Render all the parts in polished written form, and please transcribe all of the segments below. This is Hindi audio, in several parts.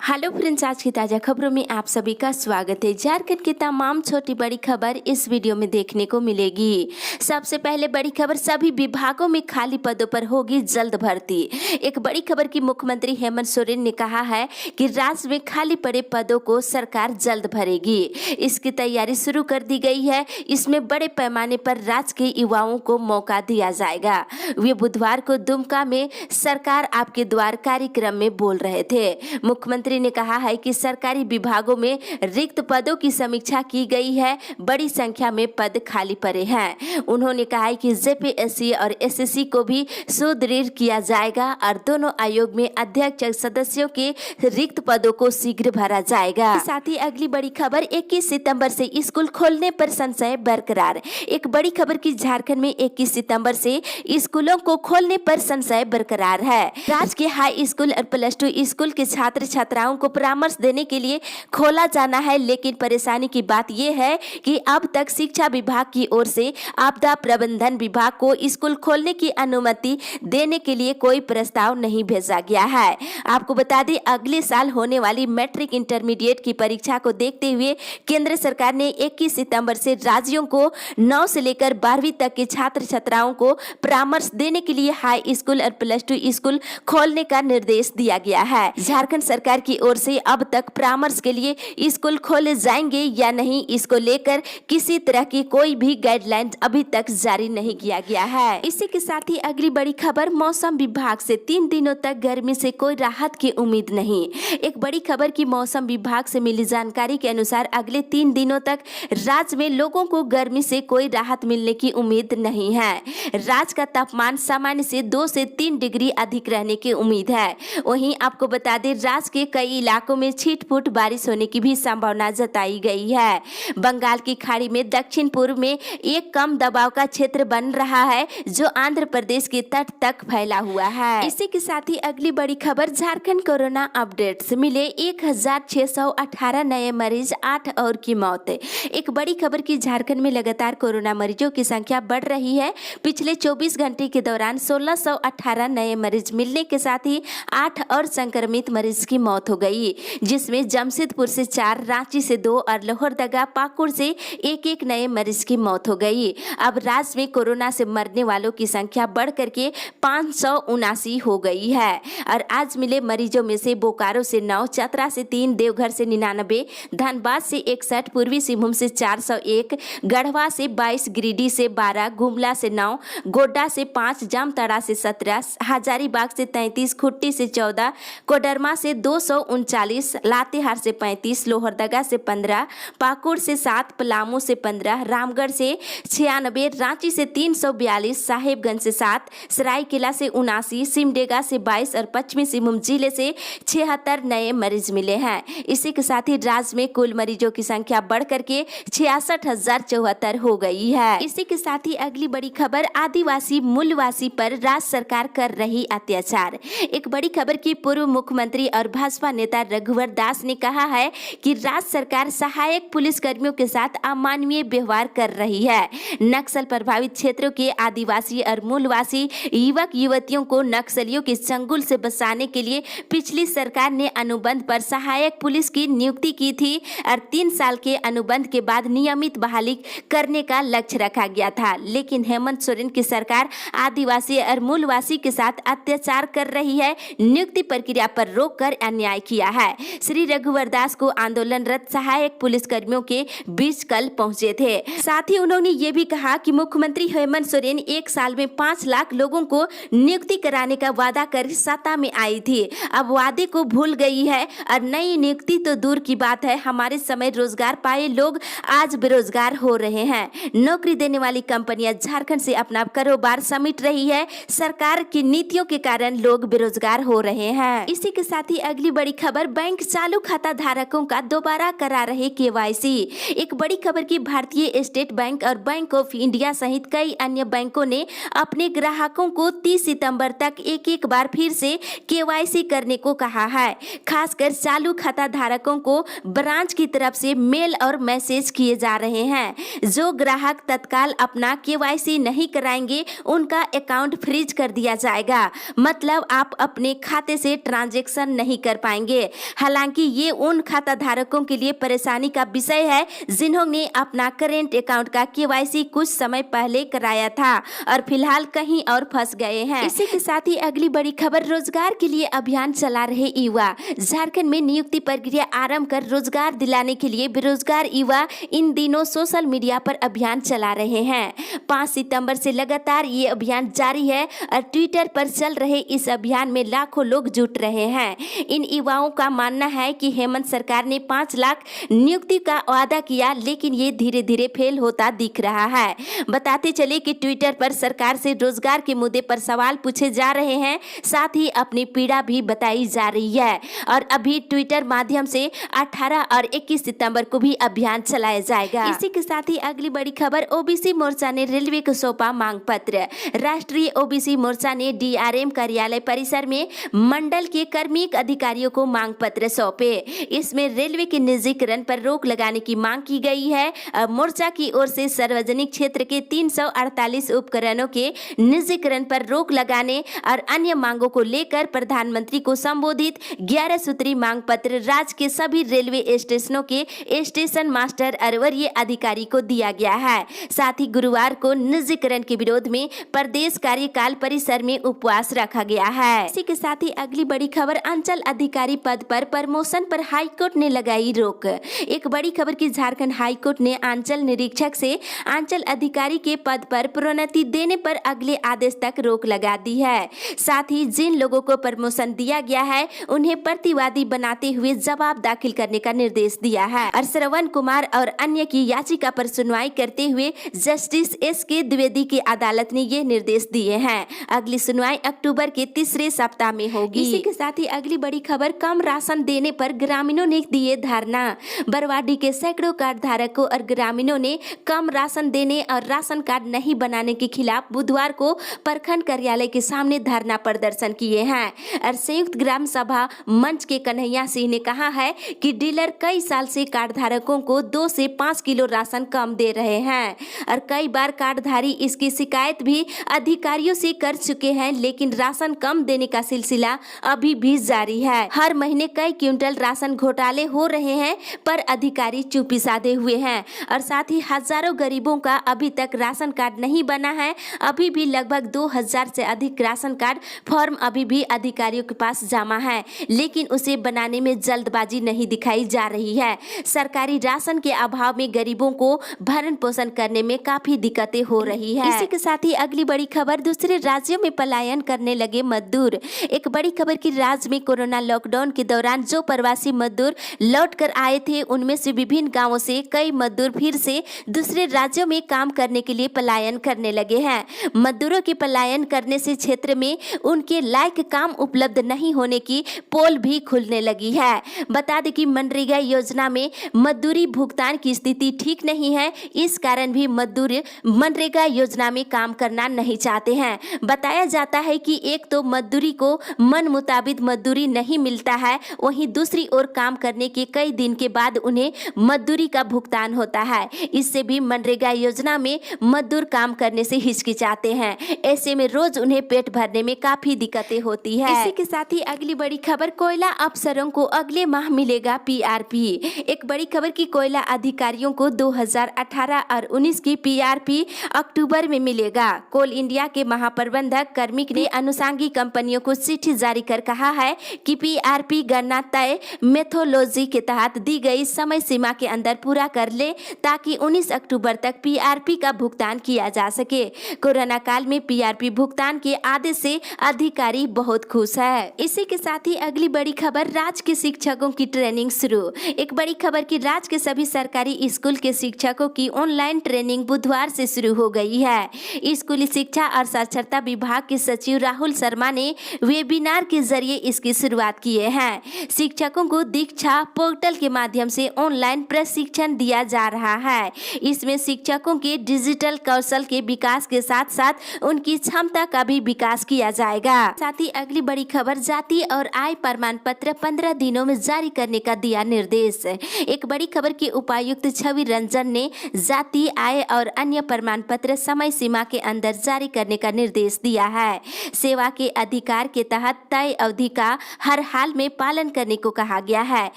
हेलो फ्रेंड्स, आज की ताज़ा खबरों में आप सभी का स्वागत है। झारखंड की तमाम छोटी बड़ी खबर इस वीडियो में देखने को मिलेगी। सबसे पहले बड़ी खबर, सभी विभागों में खाली पदों पर होगी जल्द भर्ती। एक बड़ी खबर की मुख्यमंत्री हेमंत सोरेन ने कहा है कि राज्य में खाली पड़े पदों को सरकार जल्द भरेगी। इसकी तैयारी शुरू कर दी गई है। इसमें बड़े पैमाने पर राज्य के युवाओं को मौका दिया जाएगा। वे बुधवार को दुमका में सरकार आपके द्वार कार्यक्रम में बोल रहे थे। मुख्यमंत्री ने कहा है कि सरकारी विभागों में रिक्त पदों की समीक्षा की गई है। बड़ी संख्या में पद खाली पड़े हैं। उन्होंने कहा है कि जेपीएससी और एसएससी को भी सुदृढ़ किया जाएगा और दोनों आयोग में अध्यक्ष सदस्यों के रिक्त पदों को शीघ्र भरा जाएगा। साथ ही अगली बड़ी खबर, 21 सितंबर से स्कूल खोलने पर संशय बरकरार। एक बड़ी खबर की झारखंड में 21 सितंबर से स्कूलों को खोलने पर संशय बरकरार है। राज्य के हाई स्कूल और +2 स्कूल के छात्र छात्राओं को परामर्श देने के लिए खोला जाना है, लेकिन परेशानी की बात यह है कि अब तक शिक्षा विभाग की ओर से आपदा प्रबंधन विभाग को स्कूल खोलने की अनुमति देने के लिए कोई प्रस्ताव नहीं भेजा गया है। आपको बता दें, अगले साल होने वाली मैट्रिक इंटरमीडिएट की परीक्षा को देखते हुए केंद्र सरकार ने 21 सितंबर से राज्यों को 9 से लेकर 12वीं तक के छात्र छात्राओं को परामर्श देने के लिए हाई स्कूल और +2 स्कूल खोलने का निर्देश दिया गया है। झारखंड सरकार की ओर से अब तक परामर्श के लिए स्कूल खोले जाएंगे या नहीं, इसको लेकर किसी तरह की कोई भी गाइडलाइन अभी तक जारी नहीं किया गया है। इसी के साथ ही अगली बड़ी खबर, मौसम विभाग से 3 दिनों तक गर्मी से कोई राहत की उम्मीद नहीं। एक बड़ी खबर की मौसम विभाग से मिली जानकारी के अनुसार अगले 3 दिनों तक राज्य में लोगों को गर्मी से कोई राहत मिलने की उम्मीद नहीं है। राज्य का तापमान सामान्य से 2 से 3 डिग्री अधिक रहने की उम्मीद है। वहीं आपको बता दें, राज्य के कई इलाकों में छिटपुट बारिश होने की भी संभावना जताई गई है। बंगाल की खाड़ी में दक्षिण पूर्व में एक कम दबाव का क्षेत्र बन रहा है जो आंध्र प्रदेश के तट तक फैला हुआ है। इसी के साथ ही अगली बड़ी खबर, झारखंड कोरोना अपडेट्स मिले 1618 नए मरीज, 8 और की मौत। एक बड़ी खबर की झारखंड में लगातार कोरोना मरीजों की संख्या बढ़ रही है। पिछले 24 घंटे के दौरान 1618 नए मरीज मिलने के साथ ही 8 और संक्रमित मरीज की मौत हो गई, जिसमें जमशेदपुर से 4, रांची से 2 और लोहरदगा पाकुड़ से 1-1 नए मरीज की मौत हो गई। अब राज्य में कोरोना से मरने वालों की संख्या बढ़ करके 579 हो गई है। और आज मिले मरीजों में से बोकारो से 9, चतरा से 3, देवघर से 99, धनबाद से 61, पूर्वी सिंहभूम से 401, गढ़वा से 22, गिरिडीह से 12, गुमला से 9, गोड्डा से 5, जामताड़ा से 17, हजारीबाग से 33, खुट्टी से 14, कोडरमा से 239, लातेहार से 35, लोहरदगा से 15, पाकुड़ से 7, पलामू से 15, रामगढ़ से 96, रांची से 342, साहेबगंज से 7, सरायकेला से 79, सिमडेगा से 22 और पश्चिमी सिंहभूम जिले से 76 नए मरीज मिले हैं। इसी के साथ ही राज्य में कुल मरीजों की संख्या बढ़ करके 66,074 हो गई है। इसी के साथ ही अगली बड़ी खबर, आदिवासी मूलवासी पर राज्य सरकार कर रही अत्याचार। एक बड़ी खबर की पूर्व मुख्यमंत्री और भाजपा नेता रघुवर दास ने कहा है कि राज्य सरकार सहायक पुलिस कर्मियों के साथ अमानवीय व्यवहार कर रही है। नक्सल प्रभावित क्षेत्रों के आदिवासी और मूलवासी युवक युवतियों को नक्सलियों के चंगुल से बचाने के लिए पिछली सरकार ने अनुबंध पर सहायक पुलिस की नियुक्ति की थी और 3 साल के अनुबंध के बाद नियमित बहाली करने का लक्ष्य रखा गया था। लेकिन हेमंत सोरेन की सरकार आदिवासी और मूलवासी के साथ अत्याचार कर रही है, नियुक्ति प्रक्रिया पर रोक कर अन्याय किया है। श्री रघुवर दास को आंदोलनरत सहायक पुलिस कर्मियों के बीच कल पहुंचे थे। साथ ही उन्होंने ये भी कहा कि मुख्यमंत्री हेमंत सोरेन 1 साल में 5 लाख लोगों को नियुक्ति कराने का वादा कर सत्ता में आई थी, अब वादे को भूल गई है और नई नियुक्ति तो दूर की बात है, हमारे समय रोजगार पाए लोग आज बेरोजगार हो रहे हैं। नौकरी देने वाली कंपनियां झारखंड से अपना कारोबार समेट रही है, सरकार की नीतियों के कारण लोग बेरोजगार हो रहे हैं। इसी के साथ ही अगली बड़ी खबर, बैंक चालू खाता धारकों का दोबारा करा रहे केवाईसी। एक बड़ी खबर की भारतीय स्टेट बैंक और बैंक ऑफ इंडिया सहित कई अन्य बैंकों ने अपने ग्राहकों को 30 सितंबर तक एक बार फिर से केवाईसी करने को कहा है। खासकर चालू खाता धारकों को ब्रांच की तरफ से मेल और मैसेज किए जा रहे हैं। जो ग्राहक तत्काल अपना केवाईसी नहीं कराएंगे उनका अकाउंट फ्रीज कर दिया जाएगा। मतलब आप अपने खाते से ट्रांजैक्शन नहीं कर पाएंगे। हालांकि ये उन खाता धारकों के लिए परेशानी का विषय है जिन्होंने अपना करेंट अकाउंट का केवाईसी कुछ समय पहले कराया था और फिलहाल कहीं और फंस गए हैं। इसी के साथ ही अगली बड़ी खबर, रोजगार के लिए अभियान चला रहे युवा। झारखंड में नियुक्ति प्रक्रिया आरंभ कर रोजगार दिलाने के लिए बेरोजगार युवा इन दिनों सोशल मीडिया पर अभियान चला रहे हैं। 5 सितंबर से लगातार ये अभियान जारी है और ट्विटर पर चल रहे इस अभियान में लाखों लोग जुट रहे हैं। इन युवाओं का मानना है कि हेमंत सरकार ने 5 लाख नियुक्ति का वादा किया, लेकिन ये धीरे धीरे फेल होता दिख रहा है। बताते चले कि ट्विटर पर सरकार से रोजगार के मुद्दे पर सवाल पूछे जा रहे हैं, साथ ही अपनी पीड़ा भी बताई जा रही है और अभी ट्विटर माध्यम से 18 और 21 सितंबर को भी अभियान चलाया जाएगा। इसी के साथ ही अगली बड़ी खबर, ओबीसी मोर्चा ने रेलवे को सौंपा मांग पत्र। राष्ट्रीय ओबीसी मोर्चा ने डीआरएम कार्यालय परिसर में मंडल के कार्मिक अधिकारियों को मांग पत्र सौंपे। इसमें रेलवे के निजीकरण पर रोक लगाने की मांग की गई है। मोर्चा की ओर से सार्वजनिक क्षेत्र के 348 उपकरणों के निजीकरण पर रोक लगाने और अन्य मांगों को लेकर प्रधानमंत्री को संबोधित 11 सूत्री मांग पत्र राज्य के सभी रेलवे स्टेशनों के स्टेशन मास्टर और वरीय अधिकारी को दिया गया है। साथ ही गुरुवार को निजीकरण के विरोध में प्रदेश कार्यकाल परिसर में उपवास रखा गया है। इसी के साथ ही अगली बड़ी खबर, अंचल अधिकारी पद पर प्रमोशन पर हाईकोर्ट ने लगाई रोक। एक बड़ी खबर की झारखंड हाईकोर्ट ने अंचल निरीक्षक से अंचल अधिकारी के पद पर प्रोन्नति देने पर अगले आदेश तक रोक लगा दी है। साथ ही जिन लोगों को प्रमोशन दिया गया है उन्हें प्रतिवादी बनाते हुए जवाब दाखिल करने का निर्देश दिया है। और श्रवण कुमार और अन्य की याचिका पर सुनवाई करते हुए जस्टिस एस.के. द्विवेदी की अदालत ने ये निर्देश दिए हैं। अगली सुनवाई अक्टूबर के तीसरे सप्ताह में होगी। इसी के साथ ही अगली बड़ी खबर, कम राशन देने पर ग्रामीणों ने दिए धरना। बरवाडी के सैकड़ों कार्ड धारकों और ग्रामीणों ने कम राशन देने और राशन कार्ड नहीं बनाने के खिलाफ बुधवार को प्रखंड कार्यालय के सामने धरना प्रदर्शन किए हैं। और संयुक्त ग्राम सभा मंच के कन्हैया सिंह ने कहा है कि डीलर कई साल से कार्ड धारकों को 2 से 5 किलो राशन कम दे रहे हैं और कई बार कार्डधारी इसकी शिकायत भी अधिकारियों से कर चुके हैं, लेकिन राशन कम देने का सिलसिला अभी भी जारी है। हर महीने कई क्विंटल राशन घोटाले हो रहे हैं पर अधिकारी चुप्पी साधे हुए हैं और साथ ही हजारों गरीबों का अभी तक राशन कार्ड नहीं बना है। अभी भी लगभग 2000 से अधिक राशन कार्ड फॉर्म अभी भी अधिकारियों के पास जमा है, लेकिन उसे बनाने में जल्दबाजी नहीं दिखाई जा रही है। सरकारी राशन के अभाव में गरीबों को भरण पोषण करने में काफी दिक्कतें हो रही है। इसी के साथ ही अगली बड़ी खबर, दूसरे राज्यों में पलायन करने लगे मजदूर। एक बड़ी खबर की राज्य में कोरोना लॉकडाउन के दौरान जो प्रवासी मजदूर लौट कर आए थे उनमें से विभिन्न गाँवों से कई मजदूर फिर से दूसरे राज्यों में काम करने के लिए पलायन करने लगे हैं। मजदूरों के पलायन करने से क्षेत्र में उनके लायक काम उपलब्ध नहीं होने की पोल भी खुलने लगी है। बता दें कि मनरेगा योजना में मजदूरी भुगतान की स्थिति ठीक नहीं है, इस कारण भी मजदूर मनरेगा योजना में काम करना नहीं चाहते हैं। बताया जाता है कि एक तो मजदूरी को मन मुताबिक मजदूरी नहीं मिलता है, वहीं दूसरी ओर काम करने के कई दिन के बाद उन्हें मजदूरी का भुगतान होता है। इससे भी मनरेगा योजना में मजदूर काम करने से हिचकिचाते हैं। ऐसे में रोज उन्हें पेट भरने में काफी दिक्कतें होती है। इसी के साथ ही अगली बड़ी खबर, कोयला अफसरों को अगले माह मिलेगा पीआरपी। एक बड़ी खबर की कोयला अधिकारियों को 2018 और 19 की पीआरपी अक्टूबर में मिलेगा। कोल इंडिया के महाप्रबंधक कार्मिक ने अनुषंगी कंपनियों को चिट्ठी जारी कर कहा है कि पीआरपी गणना तय मेथोलॉजी के तहत दी गई समय सीमा के अंदर पूरा कर ले ताकि 19 अक्टूबर तक पीआरपी का भुगतान किया जा सके। कोरोना काल में पीआरपी भुगतान के आदेश से अधिकारी बहुत खुश है। इसी के साथ ही अगली बड़ी खबर, राज्य के शिक्षकों की ट्रेनिंग शुरू। एक बड़ी खबर की राज्य के सभी सरकारी स्कूल के शिक्षकों की ऑनलाइन ट्रेनिंग बुधवार से शुरू हो गई है। स्कूली शिक्षा और साक्षरता विभाग के सचिव राहुल शर्मा ने वेबिनार के जरिए इसकी शुरुआत किए हैं। शिक्षकों को दीक्षा पोर्टल के माध्यम से ऑनलाइन प्रशिक्षण दिया जा रहा है। इसमें शिक्षकों के डिजिटल कौशल के विकास के साथ साथ उनकी क्षमता का भी विकास किया जाएगा। साथ ही अगली बड़ी खबर, जाति और आय प्रमाण पत्र 15 दिनों में जारी करने का दिया निर्देश। एक बड़ी खबर की उपायुक्त छवि रंजन ने जाति, आय और अन्य प्रमाण पत्र समय सीमा के अंदर जारी करने का निर्देश दिया है। सेवा के अधिकार के तहत तय अवधि का हर हाल में पालन करने को कहा गया है।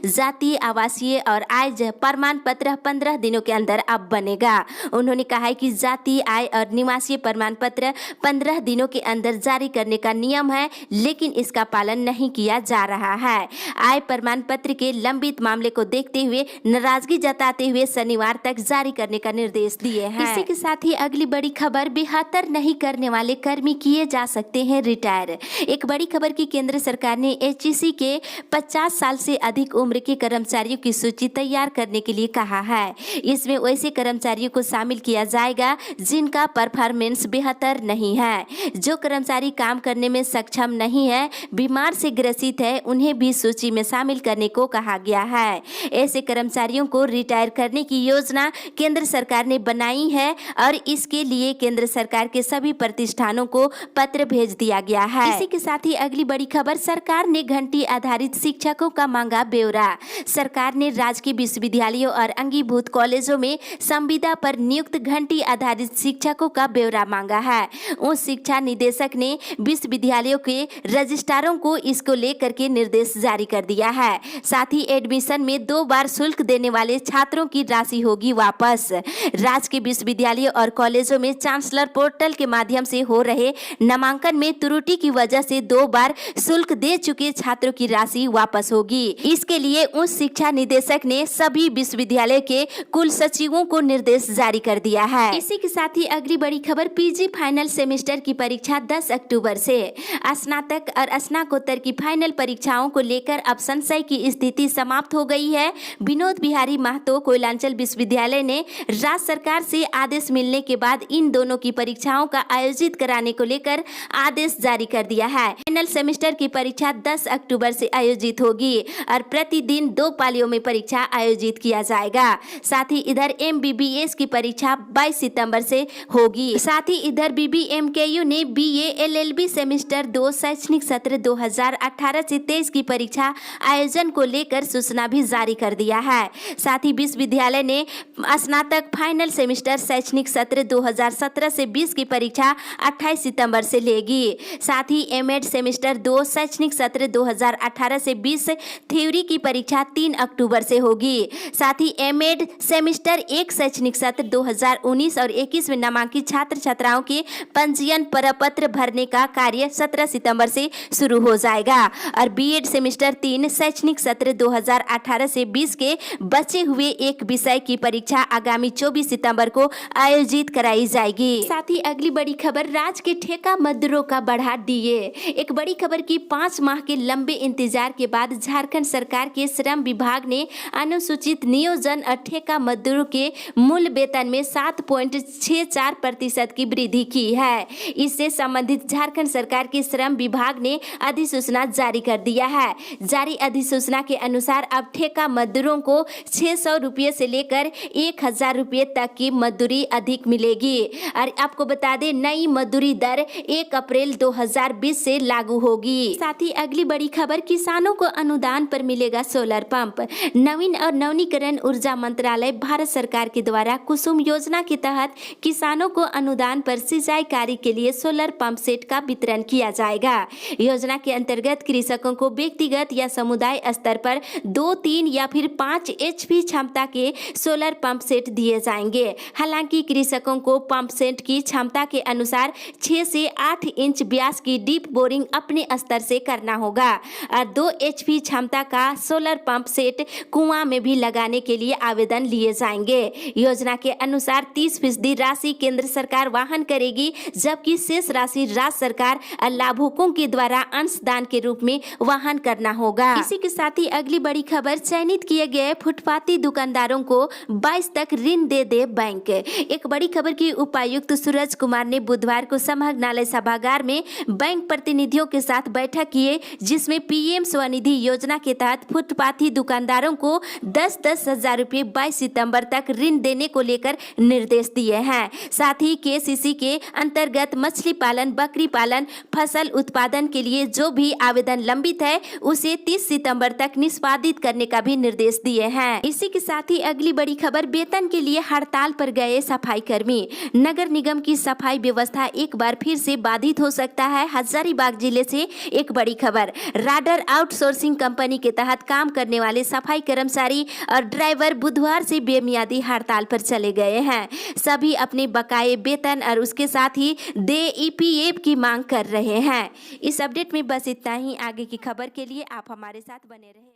जातीय, आवासीय और आय प्रमाण पत्र 15 दिनों के अंदर अब बनेगा। उन्होंने कहा है कि जातीय, आय और निवासीय प्रमाण पत्र 15 दिनों के अंदर जारी करने का नियम है, लेकिन इसका पालन नहीं किया जा रहा है। आय प्रमाण पत्र के लंबित मामले को देखते हुए नाराजगी जताते हुए शनिवार तक जारी करने का निर्देश दिए हैं। इसी के साथ ही अगली बड़ी खबर, बेहतर नहीं करने वाले कर्मी किए जा सकते हैं रिटायर। एक बड़ी खबर की केंद्र सरकार ने एचईसी के 50 साल से अधिक उम्र के कर्मचारियों की सूची तैयार करने के लिए कहा है। इसमें वैसे कर्मचारियों को शामिल किया जाएगा जिनका परफॉर्मेंस बेहतर नहीं है। जो कर्मचारी काम करने में सक्षम नहीं है, बीमार से ग्रसित है, उन्हें भी सूची में शामिल करने को कहा गया है। ऐसे कर्मचारियों को रिटायर करने की योजना केंद्र सरकार ने बनाई है और इसके लिए केंद्र सरकार के सभी प्रतिष्ठानों को पत्र भेज दिया गया है। इसी के साथ ही अगली बड़ी खबर, सरकार ने घंटी आधारित शिक्षकों का मांगा ब्यौरा। सरकार ने राजकीय विश्वविद्यालयों और अंगीभूत कॉलेजों में संविदा पर नियुक्त घंटी आधारित शिक्षकों का ब्यौरा मांगा है। उच्च शिक्षा निदेशक ने विश्वविद्यालयों के रजिस्ट्रारों को इसको लेकर के निर्देश जारी कर दिया है। साथ ही एडमिशन में 2 बार शुल्क देने वाले छात्रों की राशि होगी वापस। राजकीय विश्वविद्यालयों और कॉलेजों में चांसलर पोर्टल के माध्यम से हो रहे नामांकन में त्रुटि की वजह से 2 बार शुल्क दे चुके छात्रों की राशि वापस होगी। इसके लिए उच्च शिक्षा निदेशक ने सभी विश्वविद्यालय के कुल सचिवों को निर्देश जारी कर दिया है। इसी के साथ ही अगली बड़ी खबर, पीजी फाइनल सेमेस्टर की परीक्षा 10 अक्टूबर से। स्नातक और स्नातकोत्तर की फाइनल परीक्षाओं को लेकर अब संशय की स्थिति समाप्त हो गई है। विनोद बिहारी महतो कोयलांचल विश्वविद्यालय ने राज्य सरकार से आदेश मिलने के बाद इन दोनों की परीक्षाओं का आयोजित कराने को लेकर आदेश जारी कर दिया है। फाइनल सेमेस्टर की परीक्षा 10 अक्टूबर से आयोजित होगी और प्रतिदिन 2 पालियों में परीक्षा आयोजित किया जाएगा। साथ ही इधर MBBS की परीक्षा 22 सितंबर से होगी। साथ ही इधर BBMKU ने BA LLB सेमेस्टर 2 शैक्षणिक सत्र 2018 से 23 की परीक्षा आयोजन को लेकर सूचना भी जारी कर दिया है। साथ ही विश्वविद्यालय ने स्नातक फाइनल सेमेस्टर शैक्षणिक सत्र 2017 से 20 की परीक्षा 28 सितंबर से लेगी। साथ ही एमएड सेमेस्टर 2 शैक्षणिक सत्र 2018 से 20 थ्योरी की परीक्षा 3 अक्टूबर से होगी। साथ ही एमएड सेमेस्टर 1 शैक्षणिक सत्र 2019 और 21 में नामांकित छात्र छात्राओं के पंजीयन प्रपत्र भरने का कार्य 17 सितंबर से शुरू हो जाएगा और बीएड सेमेस्टर 3 शैक्षणिक सत्र 2018 से 20 के बचे हुए एक विषय की परीक्षा आगामी 24 सितंबर को आयोजित कराई जाएगी। साथ ही अगली बड़ी खबर, राज्य के ठेका मजदूरों का बढ़ा डीए। एक बड़ी खबर की 5 माह के लंबे इंतजार के बाद झारखंड सरकार के श्रम विभाग ने अनुसूचित नियोजन और ठेका मजदूरों के मूल वेतन में 7.64% की वृद्धि की है। इससे संबंधित झारखंड सरकार के श्रम विभाग ने अधिसूचना जारी कर दिया है। जारी अधिसूचना के अनुसार अब ठेका मजदूरों को 600 रुपये से लेकर 1000 रुपये तक की मजदूरी अधिक मिलेगी। और आपको बता दें, नई मजदूरी दर 1 अप्रैल 2020 से लागू होगी। साथ ही अगली बड़ी खबर, किसानों को अनुदान पर मिलेगा सोलर पंप। नवीन और नवीनीकरण ऊर्जा मंत्रालय भारत सरकार के द्वारा कुसुम योजना के तहत किसानों को अनुदान पर सिंचाई कार्य के लिए सोलर पंप सेट का वितरण किया जाएगा। योजना के अंतर्गत कृषकों को व्यक्तिगत या समुदाय स्तर पर 2, 3 या फिर 5 HP क्षमता के सोलर पंप सेट दिए जाएंगे। हालांकि कृषकों को पंप सेट की क्षमता के अनुसार 6 से 8 इंच व्यास की डीप बोरिंग अपने स्तर से करना होगा और 2 HP क्षमता का सोलर पंप सेट कुआं में भी लगाने के लिए आवेदन लिए जाएंगे। योजना के अनुसार 30% राशि केंद्र सरकार वहन करेगी, जबकि शेष राशि राज्य सरकार और लाभुकों के द्वारा अंशदान के रूप में वहन करना होगा। इसी के साथ ही अगली बड़ी खबर, चयनित किए गए फुटपाती दुकानदारों को 22 तक ऋण दे बैंक। एक बड़ी खबर की उपायुक्त सूरज कुमार ने बुधवार को समग्नालय सभागार में बैंक प्रतिनिधियों के साथ बैठक किए, जिसमें PM स्वनिधि योजना के तहत फुटपाती दुकानदारों को 10-10 हजार रुपये 22 सितंबर तक ऋण देने को लेकर निर्देश दिए हैं। साथ ही KCC के अंतर्गत मछली पालन, बकरी पालन, फसल उत्पादन के लिए जो भी आवेदन लंबित है उसे 30 सितंबर तक निष्पादित करने का भी निर्देश दिए हैं। इसी के साथ ही अगली बड़ी खबर, वेतन के लिए हड़ताल पर गए सफाई कर्मी। नगर निगम की सफाई व्यवस्था एक बार फिर से बाधित हो सकता है। हजारीबाग जिले से एक बड़ी खबर, राडर आउटसोर्सिंग कंपनी के तहत काम करने वाले सफाई कर्मचारी और ड्राइवर बुधवार से बेमियादी हड़ताल पर चले गए हैं। सभी अपने बकाये वेतन और उसके साथ ही देय ईपीएफ की मांग कर रहे हैं। इस अपडेट में बस इतना ही। आगे की खबर के लिए आप हमारे साथ बने रहें।